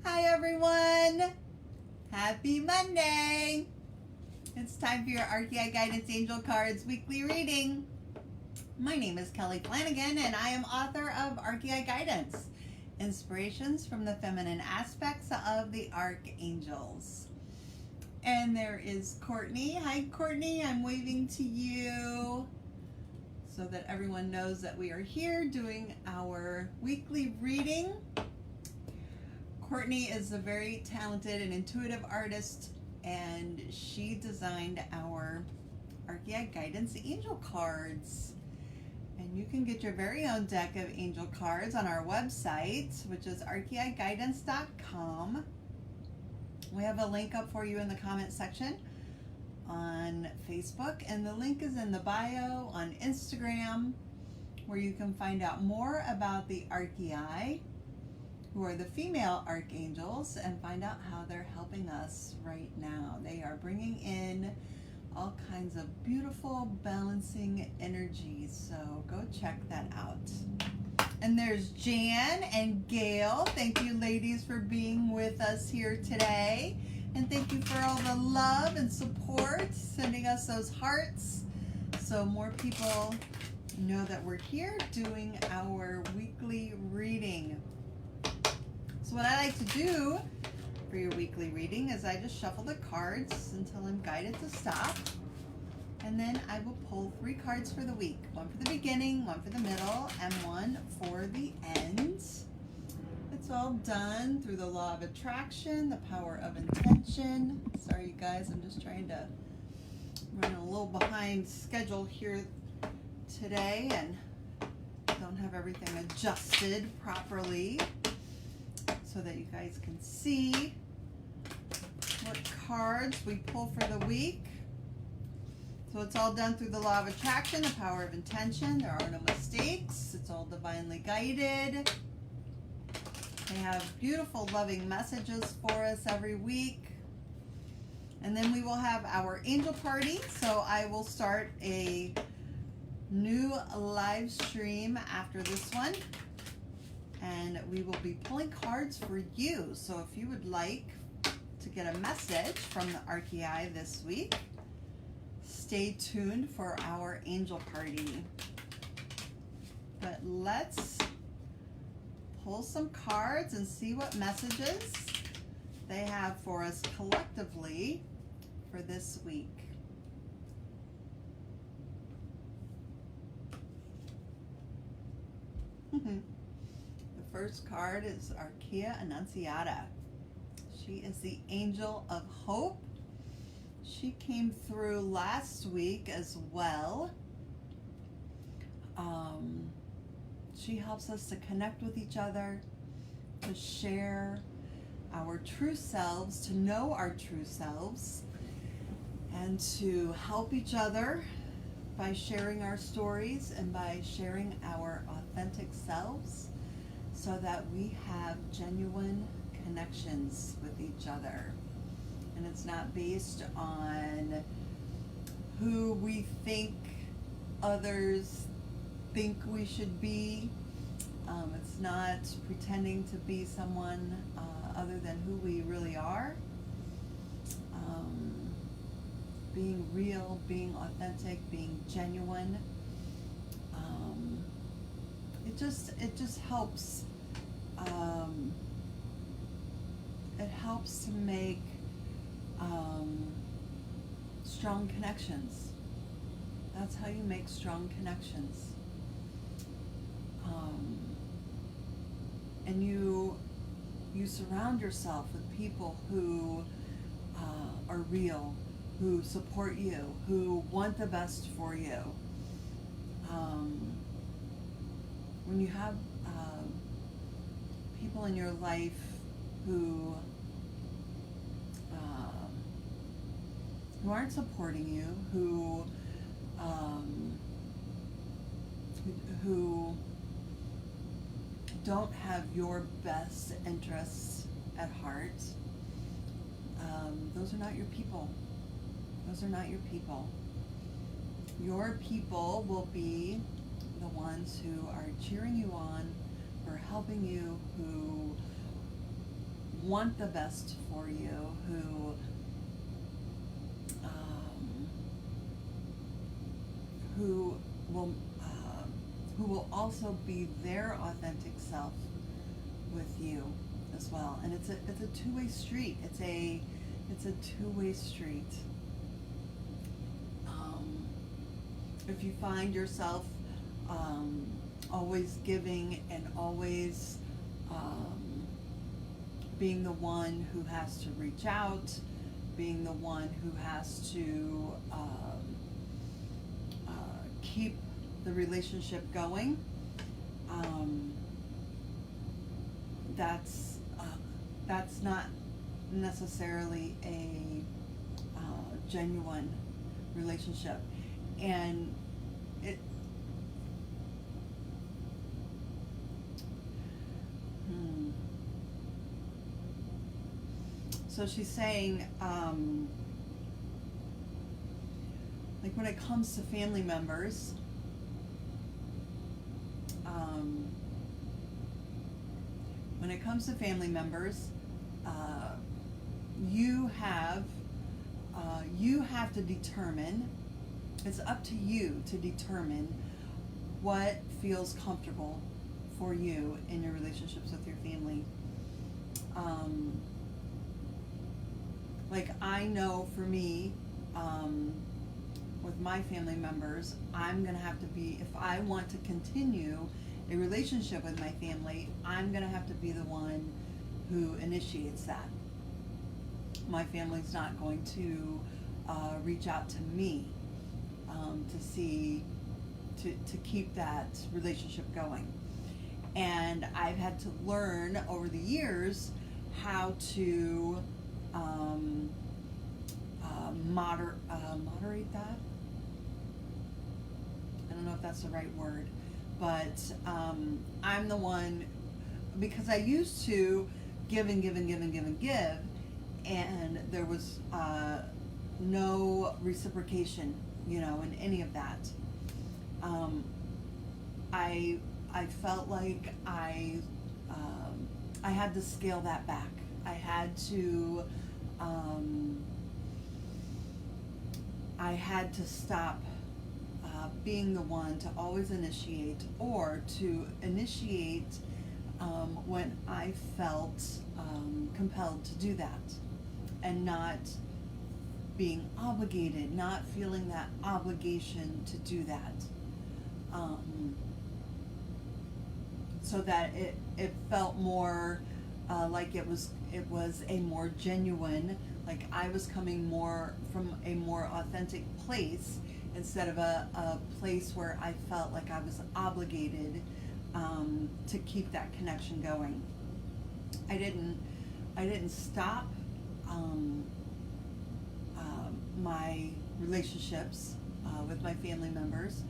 Hi everyone! Happy Monday! It's time for your Archeia Guidance Angel Cards weekly reading. My name is Kelly Flanagan and I am author of Archeia Guidance, Inspirations from the Feminine Aspects of the Archangels. And there is Courtney. Hi Courtney, I'm waving to you so that everyone knows that we are here doing our weekly reading. Courtney is a very talented and intuitive artist, and she designed our Archeia Guidance Angel Cards. And you can get your very own deck of angel cards on our website, which is archeiguidance.com. We have a link up for you in the comment section on Facebook, and the link is in the bio on Instagram, where you can find out more about the Archeiai, who are the female archangels, and find out how they're helping us right now. They are bringing in all kinds of beautiful balancing energies, so go check that out. And there's Jan and Gail. Thank you ladies for being with us here today, and thank you for all the love and support, sending us those hearts so more people know that we're here doing our weekly reading. So what I like to do for your weekly reading is I just shuffle the cards until I'm guided to stop. And then I will pull 3 cards for the week. One for the beginning, one for the middle, and one for the end. It's all done through the law of attraction, the power of intention. Sorry you guys, I'm just trying to run a little behind schedule here today and don't have everything adjusted properly, so that you guys can see what cards we pull for the week. So it's all done through the law of attraction, the power of intention. There are no mistakes. It's all divinely guided. They have beautiful, loving messages for us every week. And then we will have our angel party. So I will start a new live stream after this one, and we will be pulling cards for you. So if you would like to get a message from the Archeiai this week, stay tuned for our angel party. But let's pull some cards and see what messages they have for us collectively for this week. The first card is Archeia Annunciata. She is the angel of hope. She came through last week as well. She helps us to connect with each other, to share our true selves, to know our true selves, and to help each other by sharing our stories and by sharing our authentic selves, so that we have genuine connections with each other. And it's not based on who we think others think we should be. It's not pretending to be someone other than who we really are. Being real, being authentic, being genuine. It just helps. It helps to make strong connections. That's how you make strong connections. And you surround yourself with people who are real, who support you, who want the best for you. When you have people in your life who aren't supporting you, who don't have your best interests at heart, those are not your people. Those are not your people. Your people will be the ones who are cheering you on, who are helping you, who want the best for you, who will who will also be their authentic self with you as well. And it's a two-way street. It's a two-way street. If you find yourself always giving and always being the one who has to reach out, being the one who has to keep the relationship going, that's not necessarily a genuine relationship. And it so she's saying, like when it comes to family members, you have to determine, it's up to you to determine what feels comfortable for you in your relationships with your family. Like I know for me, with my family members, I'm going to have to be, if I want to continue a relationship with my family, I'm going to have to be the one who initiates that. My family's not going to reach out to me to keep that relationship going. And I've had to learn over the years how to moderate that. I don't know if that's the right word, but I'm the one, because I used to give and give and give and give and give, and there was no reciprocation, in any of that. I felt like I had to scale that back. I had to stop being the one to always initiate, or to initiate when I felt compelled to do that, and not being obligated, not feeling that obligation to do that. So that it felt more like it was a more genuine, like I was coming more from a more authentic place, instead of a place where I felt like I was obligated to keep that connection going. I didn't stop my relationships with my family members.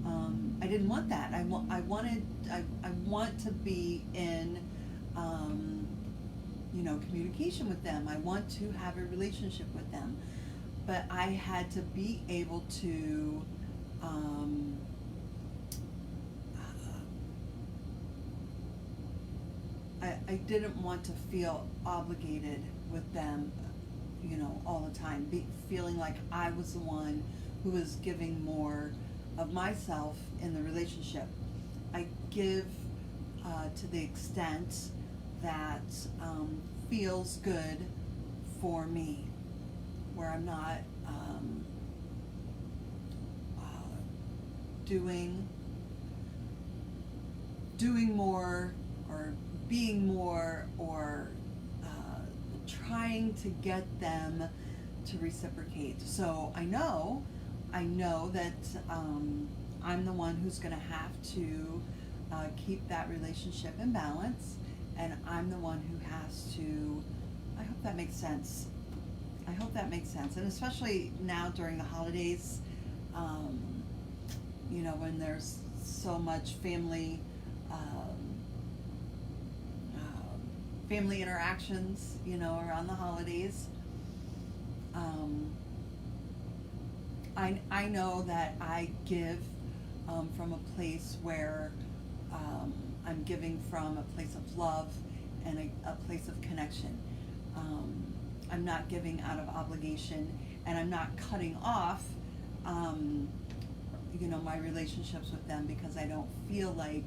I didn't want that. I want to be in communication with them. I want to have a relationship with them, but I had to be able to I didn't want to feel obligated with them, all the time, feeling like I was the one who was giving more of myself in the relationship. I give to the extent that feels good for me, where I'm not doing more, or being more, or trying to get them to reciprocate. So I know that I'm the one who's going to have to keep that relationship in balance, and I'm the one who has to. I hope that makes sense. And especially now during the holidays, when there's so much family interactions, around the holidays. I know that I give from a place where I'm giving from a place of love and a place of connection. I'm not giving out of obligation, and I'm not cutting off, my relationships with them because I don't feel like,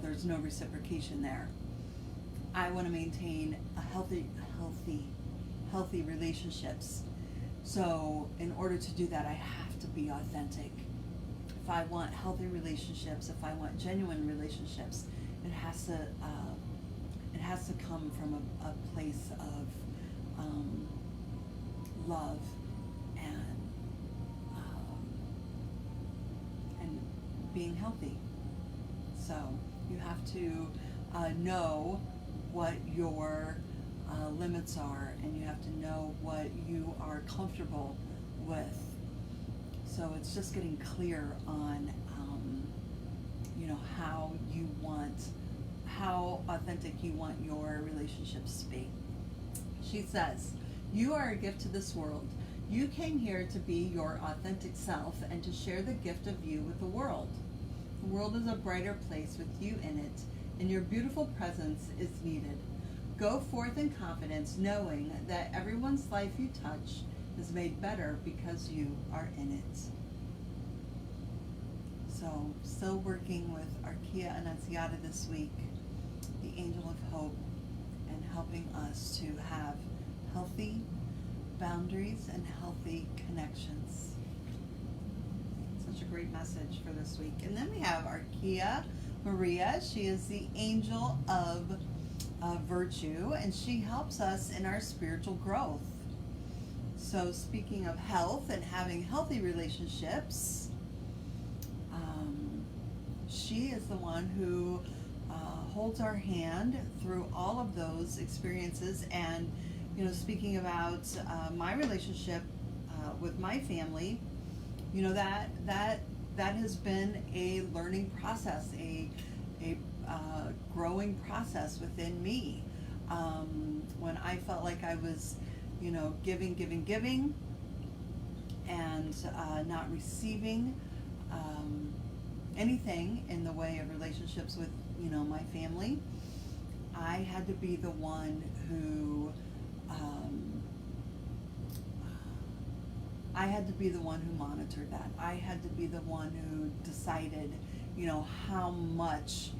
there's no reciprocation there. I want to maintain a healthy relationships. So in order to do that, I have to be authentic. If I want healthy relationships, if I want genuine relationships, it has to come from a place of love and being healthy. So you have to know what your limits are, and you have to know what you are comfortable with. So it's just getting clear on how authentic you want your relationships to be. She says, "You are a gift to this world. You came here to be your authentic self and to share the gift of you with the world. The world is a brighter place with you in it, and your beautiful presence is needed. Go forth in confidence, knowing that everyone's life you touch is made better because you are in it." So, still working with Archeia Annunciata this week, the angel of hope, and helping us to have healthy boundaries and healthy connections. Such a great message for this week. And then we have Archeia Mareia. She is the angel of virtue, and she helps us in our spiritual growth. So speaking of health and having healthy relationships, she is the one who holds our hand through all of those experiences. And speaking about my relationship with my family, that has been a learning process, a growing process within me. When I felt like I was, giving, and not receiving anything in the way of relationships with, my family, I had to be the one who monitored that. I had to be the one who decided, how much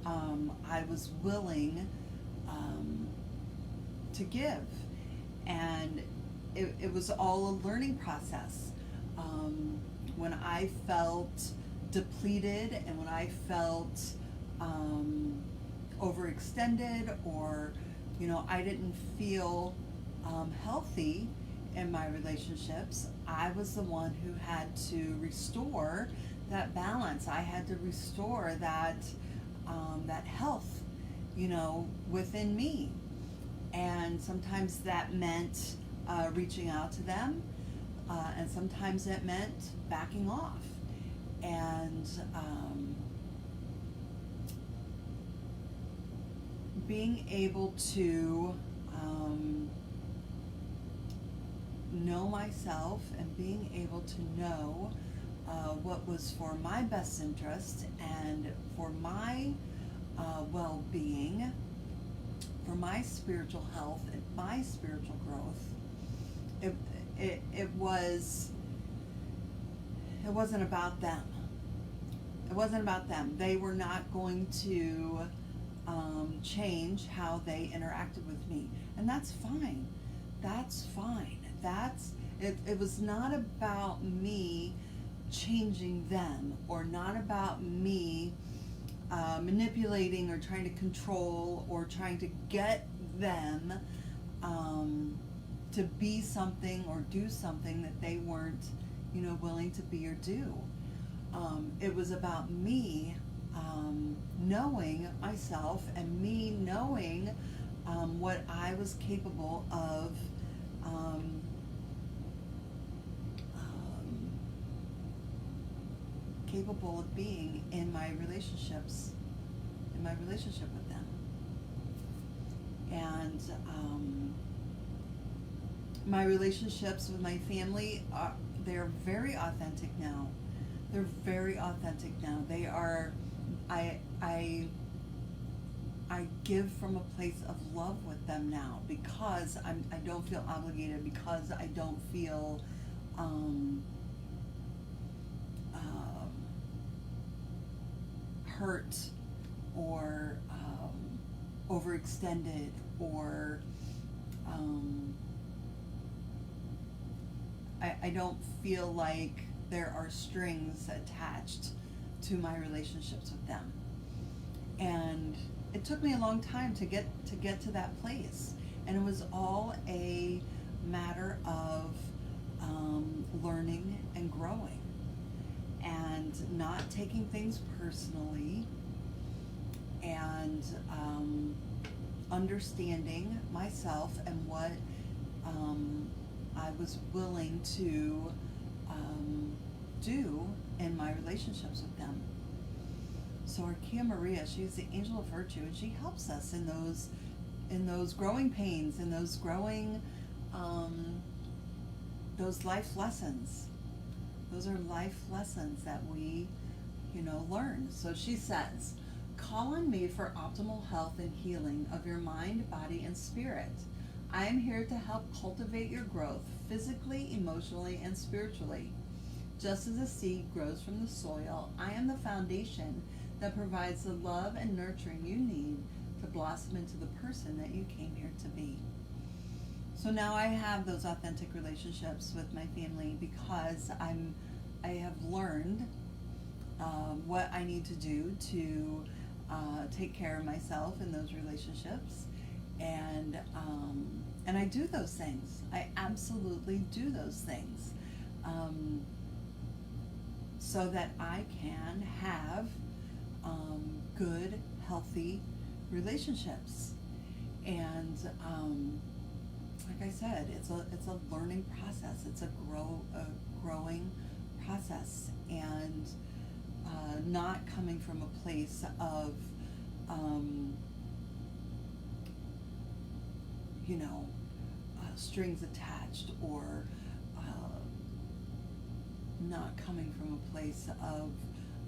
I was willing to give. And it was all a learning process. When I felt depleted and when I felt overextended, or I didn't feel healthy in my relationships, I was the one who had to restore that balance. I had to restore that health within me. And sometimes that meant reaching out to them, and sometimes it meant backing off. And being able to know myself, and being able to know what was for my best interest and for my well-being, for my spiritual health and my spiritual growth. It wasn't about them. It wasn't about them. They were not going to change how they interacted with me, and that's fine. That's fine. It was not about me changing them, or not about me manipulating or trying to control or trying to get them to be something or do something that they weren't willing to be or do. It was about me knowing myself, and me knowing what I was capable of being in my relationships, in my relationship with them. And my relationships with my family, they're very authentic now. They're very authentic now. They are, I I give from a place of love with them now, because I don't feel obligated, because I don't feel hurt or overextended, or I don't feel like there are strings attached to my relationships with them. And it took me a long time to get to that place, and it was all a matter of learning and growing, and not taking things personally, and understanding myself and what I was willing to do in my relationships with them. So Archeia Mareia, she's the angel of virtue, and she helps us in those growing pains, in those growing those life lessons. Those are life lessons that we, learn. So she says, call on me for optimal health and healing of your mind, body, and spirit. I am here to help cultivate your growth physically, emotionally, and spiritually. Just as a seed grows from the soil, I am the foundation that provides the love and nurturing you need to blossom into the person that you came here to be. So now I have those authentic relationships with my family, because I have learned what I need to do to take care of myself in those relationships, and I do those things. I absolutely do those things, so that I can have good, healthy relationships. And like I said, it's a learning process. It's a growing process, and not coming from a place of strings attached, or not coming from a place of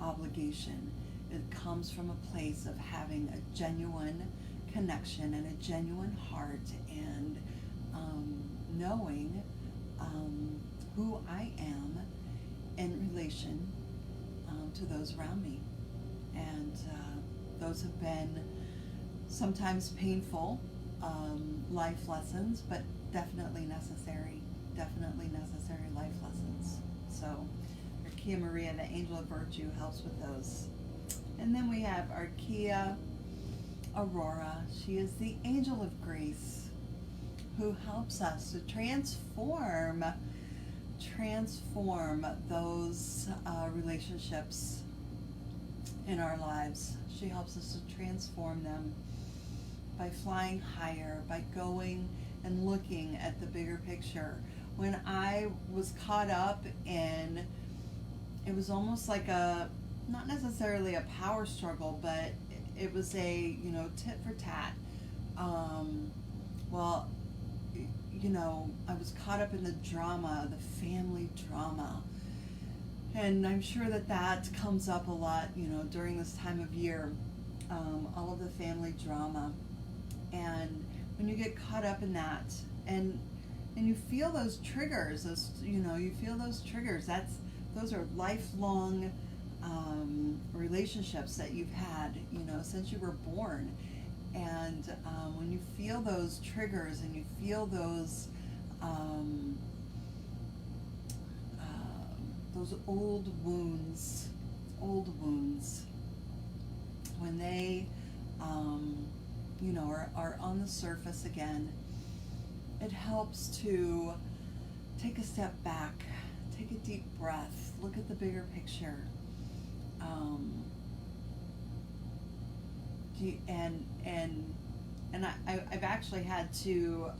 obligation. It comes from a place of having a genuine connection and a genuine heart, and knowing who I am in relation to those around me. And those have been sometimes painful life lessons, but definitely necessary life lessons. So Archeia Mareia, the angel of virtue, helps with those. And then we have Archeia Aurora. She is the angel of grace, who helps us to transform those relationships in our lives. She helps us to transform them by flying higher, by going and looking at the bigger picture. When I was caught up in, it was almost like not necessarily a power struggle, but it was a, tit for tat. I was caught up in the drama, the family drama. And I'm sure that comes up a lot, during this time of year, all of the family drama. And when you get caught up in that, and you feel those triggers, those are lifelong relationships that you've had, since you were born. And when you feel those triggers, and you feel those old wounds, when they are on the surface again, it helps to take a step back, take a deep breath, look at the bigger picture. I've actually had to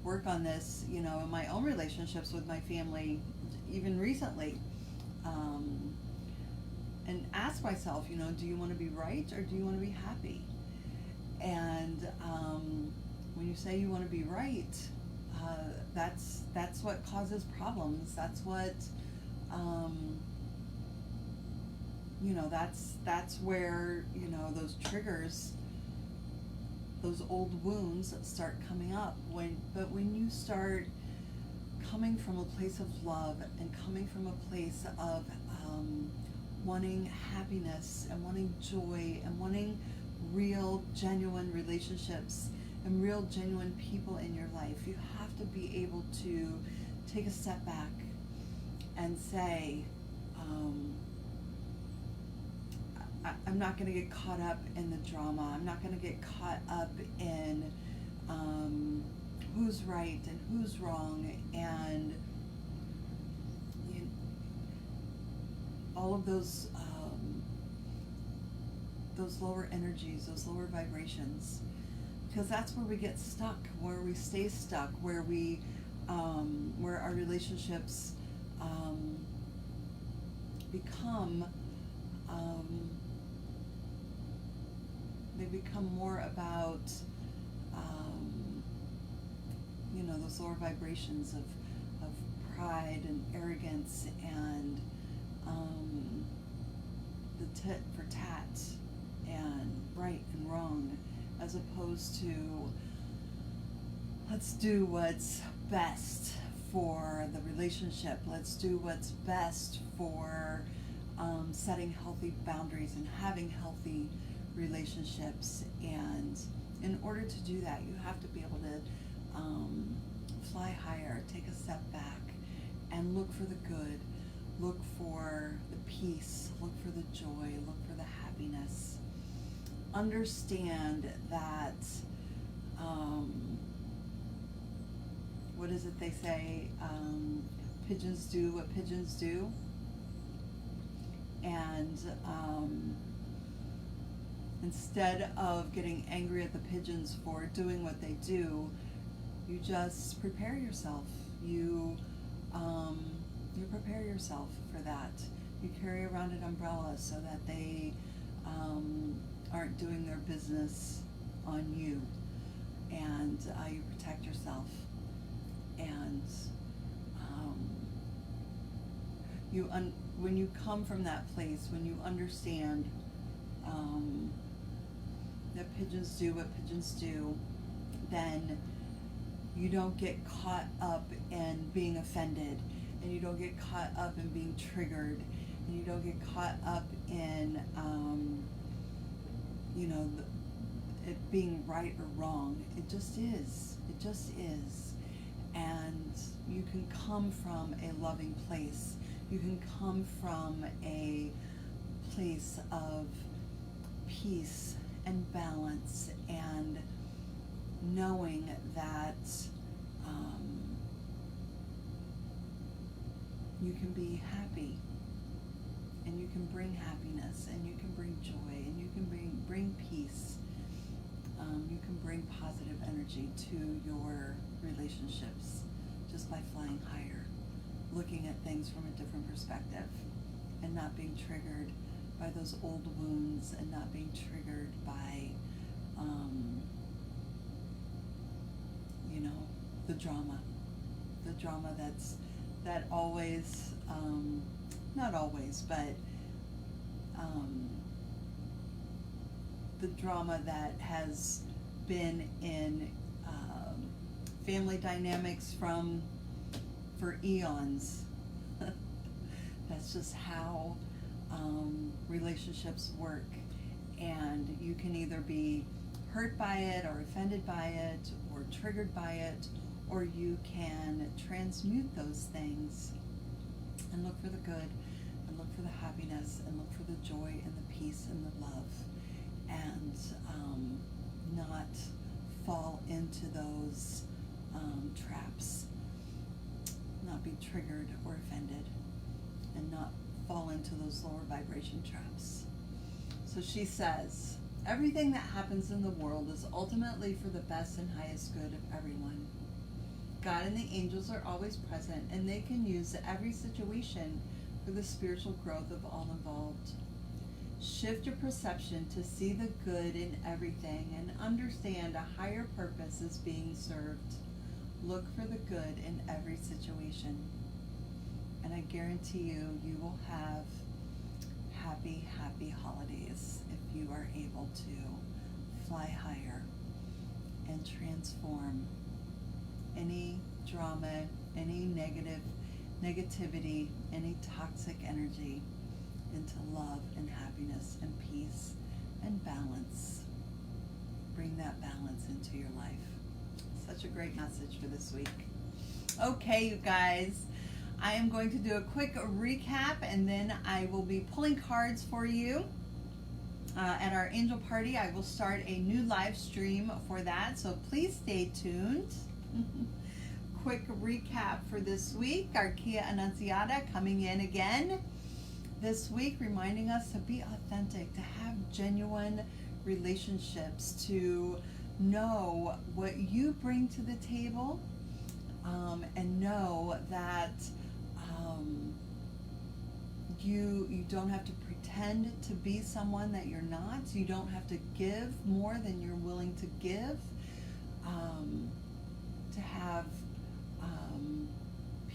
work on this, in my own relationships with my family, even recently, and ask myself, do you want to be right, or do you want to be happy? And when you say you want to be right, that's what causes problems. That's what that's where, those triggers, those old wounds start coming up. But when you start coming from a place of love and coming from a place of wanting happiness and wanting joy and wanting real, genuine relationships and real, genuine people in your life, you have to be able to take a step back and say, I'm not going to get caught up in the drama. I'm not going to get caught up in who's right and who's wrong, and all of those lower energies, those lower vibrations, because that's where we get stuck, where we stay stuck, where our relationships become they become more about those lower vibrations of pride and arrogance and the tit for tat and right and wrong, as opposed to let's do what's best for the relationship. Let's do what's best for setting healthy boundaries and having healthy relationships. And in order to do that, you have to be able to fly higher, take a step back, and look for the good, look for the peace, look for the joy, look for the happiness. Understand that, what is it they say, pigeons do what pigeons do, and instead of getting angry at the pigeons for doing what they do, you just prepare yourself. You prepare yourself for that. You carry around an umbrella so that they aren't doing their business on you, and you protect yourself. And when you come from that place, when you understand that pigeons do what pigeons do, then you don't get caught up in being offended, and you don't get caught up in being triggered, and you don't get caught up in it being right or wrong. It just is. It just is. And you can come from a loving place. You can come from a place of peace and balance, and knowing that you can be happy, and you can bring happiness, and you can bring joy, and you can bring peace. You can bring positive energy to your relationships just by flying higher, looking at things from a different perspective, and not being triggered by those old wounds, and not being triggered by the drama that always, not always, but the drama that has been in family dynamics for eons. That's just how relationships work, and you can either be hurt by it, or offended by it, or triggered by it, or you can transmute those things and look for the good, and look for the happiness, and look for the joy and the peace and the love, and not fall into those traps, not be triggered or offended, and not fall into those lower vibration traps. So she says, everything that happens in the world is ultimately for the best and highest good of everyone. God and the angels are always present, and they can use every situation for the spiritual growth of all involved. Shift your perception to see the good in everything and understand a higher purpose is being served. Look for the good in every situation, and I guarantee you, you will have happy, happy holidays if you are able to fly higher and transform any drama, any negativity, any toxic energy into love and happiness and peace and balance. Bring that balance into your life. Such a great message for this week. Okay, you guys, I am going to do a quick recap and then I will be pulling cards for you. At our angel party, I will start a new live stream for that, so please stay tuned. Quick recap for this week. Archeia Annunciata coming in again this week, reminding us to be authentic, to have genuine relationships, to know what you bring to the table, and know that you don't have to pretend to be someone that you're not. You don't have to give more than you're willing to give. To have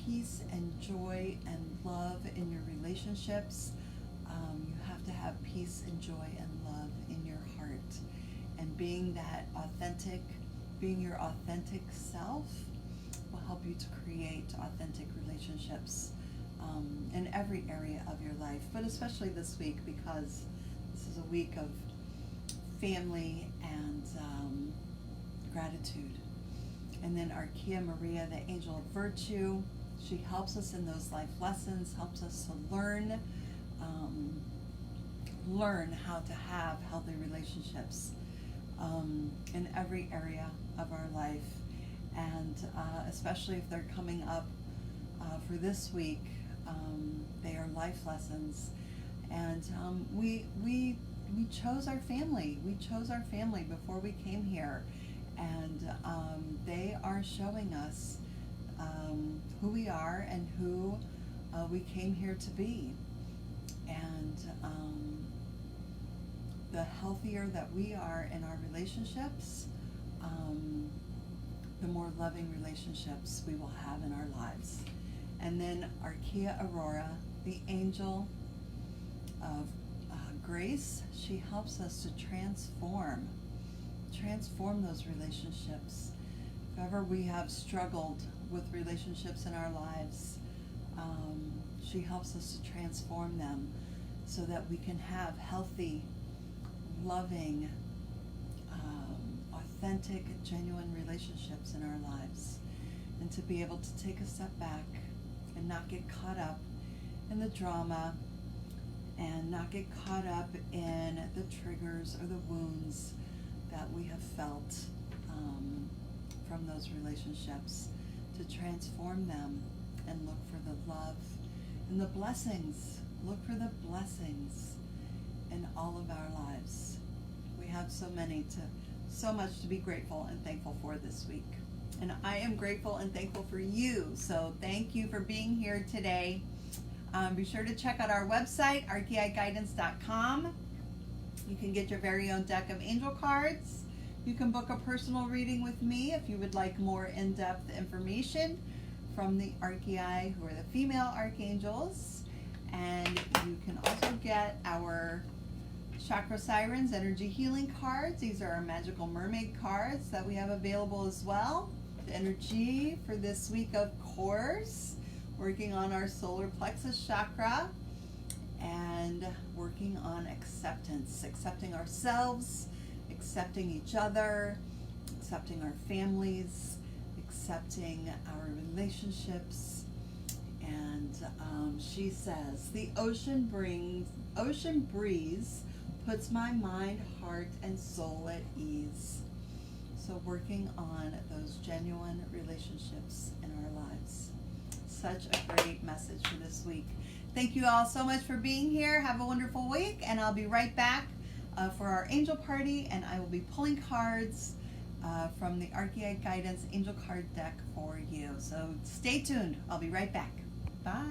peace and joy and love in your relationships, you have to have peace and joy and love in your heart. And being that authentic, being your authentic self will help you to create authentic relationships in every area of your life, but especially this week because this is a week of family and gratitude. And then Archeia Mareia, the angel of virtue, she helps us in those life lessons, helps us to learn how to have healthy relationships in every area of our life. And especially if they're coming up for this week, they are life lessons. And we chose our family. We chose our family before we came here. And they are showing us who we are and who we came here to be. And the healthier that we are in our relationships, the more loving relationships we will have in our lives. And then Archeia Aurora, the angel of grace, she helps us to transform those relationships. If ever we have struggled with relationships in our lives, she helps us to transform them so that we can have healthy, loving, authentic, genuine relationships in our lives, and to be able to take a step back and not get caught up in the drama and not get caught up in the triggers or the wounds that we have felt from those relationships, to transform them and look for the love and the blessings. Look for the blessings in all of our lives. We have so much to be grateful and thankful for this week. And I am grateful and thankful for you. So thank you for being here today. Be sure to check out our website, archeiguidance.com. You can get your very own deck of angel cards. You can book a personal reading with me if you would like more in-depth information from the Archeiai, who are the female archangels. And you can also get our Chakra Sirens energy healing cards. These are our magical mermaid cards that we have available as well. The energy for this week, of course, working on our solar plexus chakra and working on acceptance, accepting ourselves, accepting each other, accepting our families, accepting our relationships. And she says, the ocean breeze puts my mind, heart, and soul at ease. So working on those genuine relationships in our lives. Such a great message for this week. Thank you all so much for being here. Have a wonderful week, and I'll be right back for our angel party, and I will be pulling cards from the Archeia Guidance Angel Card deck for you. So stay tuned. I'll be right back.